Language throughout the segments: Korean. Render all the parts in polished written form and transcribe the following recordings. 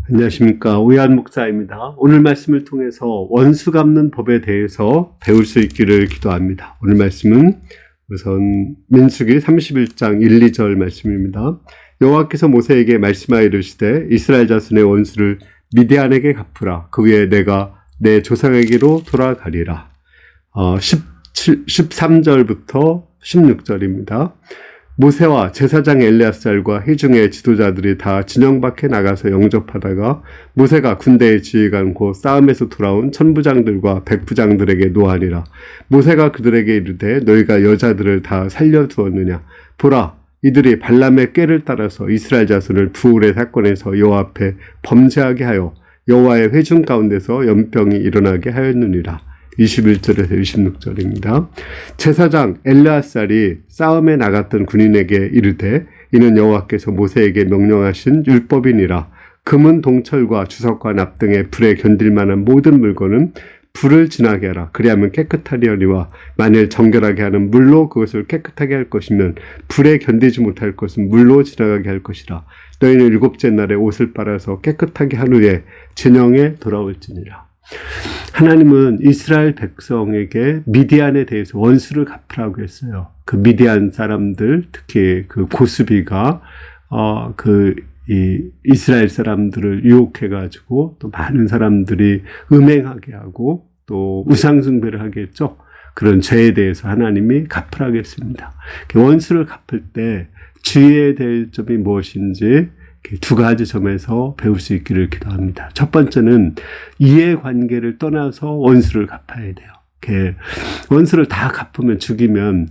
안녕하십니까. 오해한 목사입니다. 오늘 말씀을 통해서 원수 갚는 법에 대해서 배울 수 있기를 기도합니다. 오늘 말씀은 우선 민수기 31장 1, 2절 말씀입니다. 여호와께서 모세에게 말씀하여 이르시되 이스라엘 자손의 원수를 미디안에게 갚으라. 그 위에 내가 내 조상에게로 돌아가리라. 13절부터 16절입니다. 모세와 제사장 엘레아살과 회중의 지도자들이 다 진영 밖에 나가서 영접하다가 모세가 군대의 지휘관 곧 싸움에서 돌아온 천부장들과 백부장들에게 노하니라. 모세가 그들에게 이르되 너희가 여자들을 다 살려두었느냐. 보라, 이들이 발람의 꾀를 따라서 이스라엘 자손을 부울의 사건에서 여호와 앞에 범죄하게 하여 여호와의 회중 가운데서 연병이 일어나게 하였느니라. 21절에서 26절입니다. 제사장 엘르아살이 싸움에 나갔던 군인에게 이르되 이는 여호와께서 모세에게 명령하신 율법이니라. 금은 동철과 주석과 납 등의 불에 견딜 만한 모든 물건은 불을 지나게 하라. 그리하면 깨끗하리오니와 만일 정결하게 하는 물로 그것을 깨끗하게 할 것이면 불에 견디지 못할 것은 물로 지나가게 할 것이라. 너희는 일곱째 날에 옷을 빨아서 깨끗하게 한 후에 진영에 돌아올지니라. 하나님은 이스라엘 백성에게 미디안에 대해서 원수를 갚으라고 했어요. 그 미디안 사람들, 특히 그 고스비가 이스라엘 사람들을 유혹해가지고 또 많은 사람들이 음행하게 하고 또 우상숭배를 하게 했죠. 그런 죄에 대해서 하나님이 갚으라고 했습니다. 원수를 갚을 때 주의해야 될 점이 무엇인지 두 가지 점에서 배울 수 있기를 기도합니다. 첫 번째는 이해관계를 떠나서 원수를 갚아야 돼요. 원수를 다 갚으면 죽이면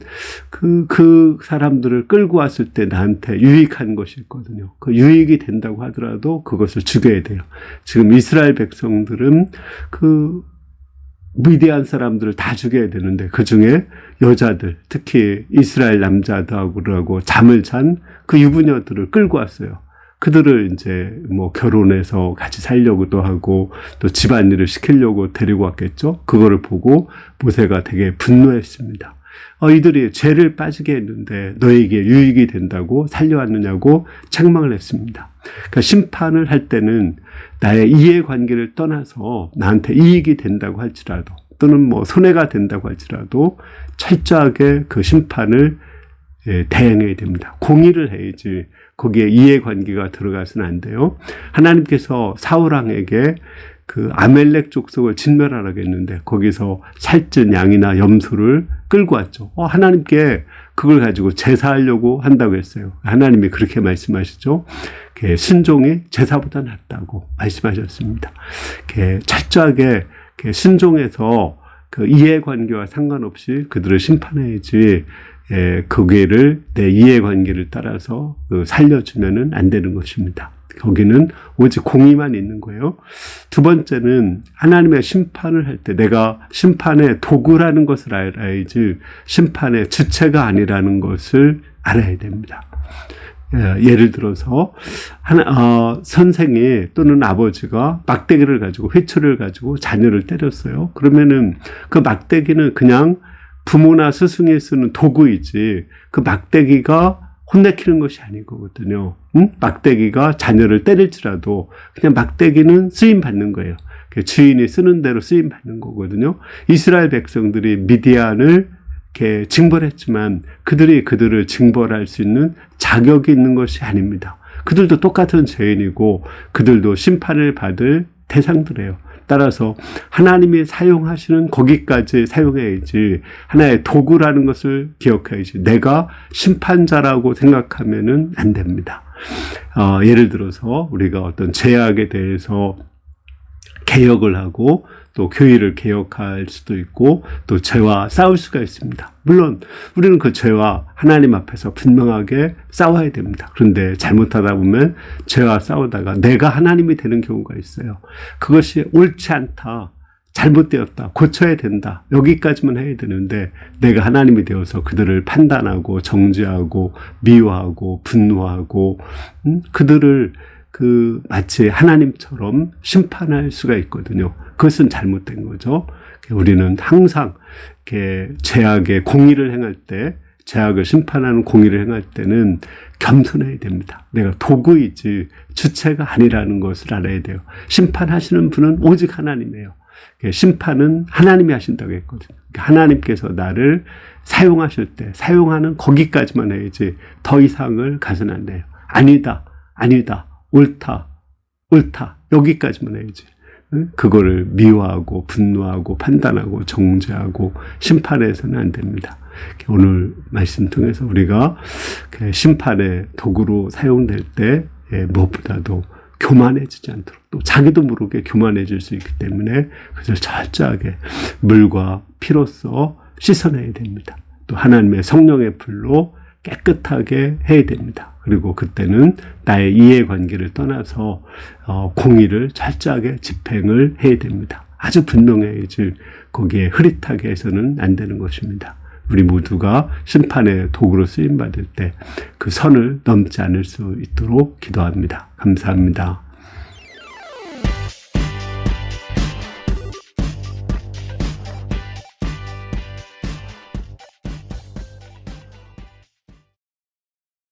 그 사람들을 끌고 왔을 때 나한테 유익한 것이 있거든요. 그 유익이 된다고 하더라도 그것을 죽여야 돼요. 지금 이스라엘 백성들은 미디안 사람들을 다 죽여야 되는데 그 중에 여자들, 특히 이스라엘 남자들하고 잠을 잔 그 유부녀들을 끌고 왔어요. 그들을 이제 결혼해서 같이 살려고도 하고 또 집안일을 시키려고 데리고 왔겠죠. 그거를 보고 모세가 되게 분노했습니다. 이들이 죄를 빠지게 했는데 너에게 유익이 된다고 살려왔느냐고 책망을 했습니다. 그러니까 심판을 할 때는 나의 이해관계를 떠나서 나한테 이익이 된다고 할지라도 또는 손해가 된다고 할지라도 철저하게 그 심판을 대행해야 됩니다. 공의를 해야지 거기에 이해관계가 들어가서는 안 돼요. 하나님께서 사울왕에게 그 아멜렉 족속을 진멸하라고 했는데 거기서 살찐 양이나 염소를 끌고 왔죠. 하나님께 그걸 가지고 제사하려고 한다고 했어요. 하나님이 그렇게 말씀하시죠. 순종이 제사보다 낫다고 말씀하셨습니다. 철저하게 순종해서 그 이해관계와 상관없이 그들을 심판해야지 거기를 내 이해관계를 따라서 살려주면은 안 되는 것입니다. 거기는 오직 공의만 있는 거예요. 두 번째는 하나님의 심판을 할 때 내가 심판의 도구라는 것을 알아야지 심판의 주체가 아니라는 것을 알아야 됩니다. 예를 들어서 선생이 또는 아버지가 막대기를 가지고 회초리를 가지고 자녀를 때렸어요. 그러면은 그 막대기는 그냥 부모나 스승이 쓰는 도구이지 그 막대기가 혼내키는 것이 아니거든요. 막대기가 자녀를 때릴지라도 그냥 막대기는 쓰임 받는 거예요. 주인이 쓰는 대로 쓰임 받는 거거든요. 이스라엘 백성들이 미디안을 이렇게 징벌했지만 그들을 징벌할 수 있는 자격이 있는 것이 아닙니다. 그들도 똑같은 죄인이고 그들도 심판을 받을 대상들이에요. 따라서 하나님이 사용하시는 거기까지 사용해야지 하나의 도구라는 것을 기억해야지 내가 심판자라고 생각하면은 안 됩니다. 예를 들어서 우리가 어떤 죄악에 대해서 개혁을 하고 또 교회를 개혁할 수도 있고 또 죄와 싸울 수가 있습니다. 물론 우리는 그 죄와 하나님 앞에서 분명하게 싸워야 됩니다. 그런데 잘못하다 보면 죄와 싸우다가 내가 하나님이 되는 경우가 있어요. 그것이 옳지 않다, 잘못되었다, 고쳐야 된다, 여기까지만 해야 되는데 내가 하나님이 되어서 그들을 판단하고 정죄하고 미워하고 분노하고 그들을 마치 하나님처럼 심판할 수가 있거든요. 그것은 잘못된 거죠. 우리는 항상 죄악의 공의를 행할 때 죄악을 심판하는 공의를 행할 때는 겸손해야 됩니다. 내가 도구이지 주체가 아니라는 것을 알아야 돼요. 심판하시는 분은 오직 하나님이에요. 심판은 하나님이 하신다고 했거든요. 하나님께서 나를 사용하실 때 사용하는 거기까지만 해야지 더 이상을 가서는 안 돼요. 아니다, 아니다, 옳다, 옳다 여기까지만 해야지. 그거를 미워하고 분노하고 판단하고 정죄하고 심판해서는 안 됩니다. 오늘 말씀 통해서 우리가 심판의 도구로 사용될 때 무엇보다도 교만해지지 않도록 또 자기도 모르게 교만해질 수 있기 때문에 그것을 철저하게 물과 피로써 씻어내야 됩니다. 또 하나님의 성령의 불로 깨끗하게 해야 됩니다. 그리고 그때는 나의 이해관계를 떠나서 공의를 철저하게 집행을 해야 됩니다. 아주 분명해야지 거기에 흐릿하게 해서는 안 되는 것입니다. 우리 모두가 심판의 도구로 쓰임받을 때 그 선을 넘지 않을 수 있도록 기도합니다. 감사합니다.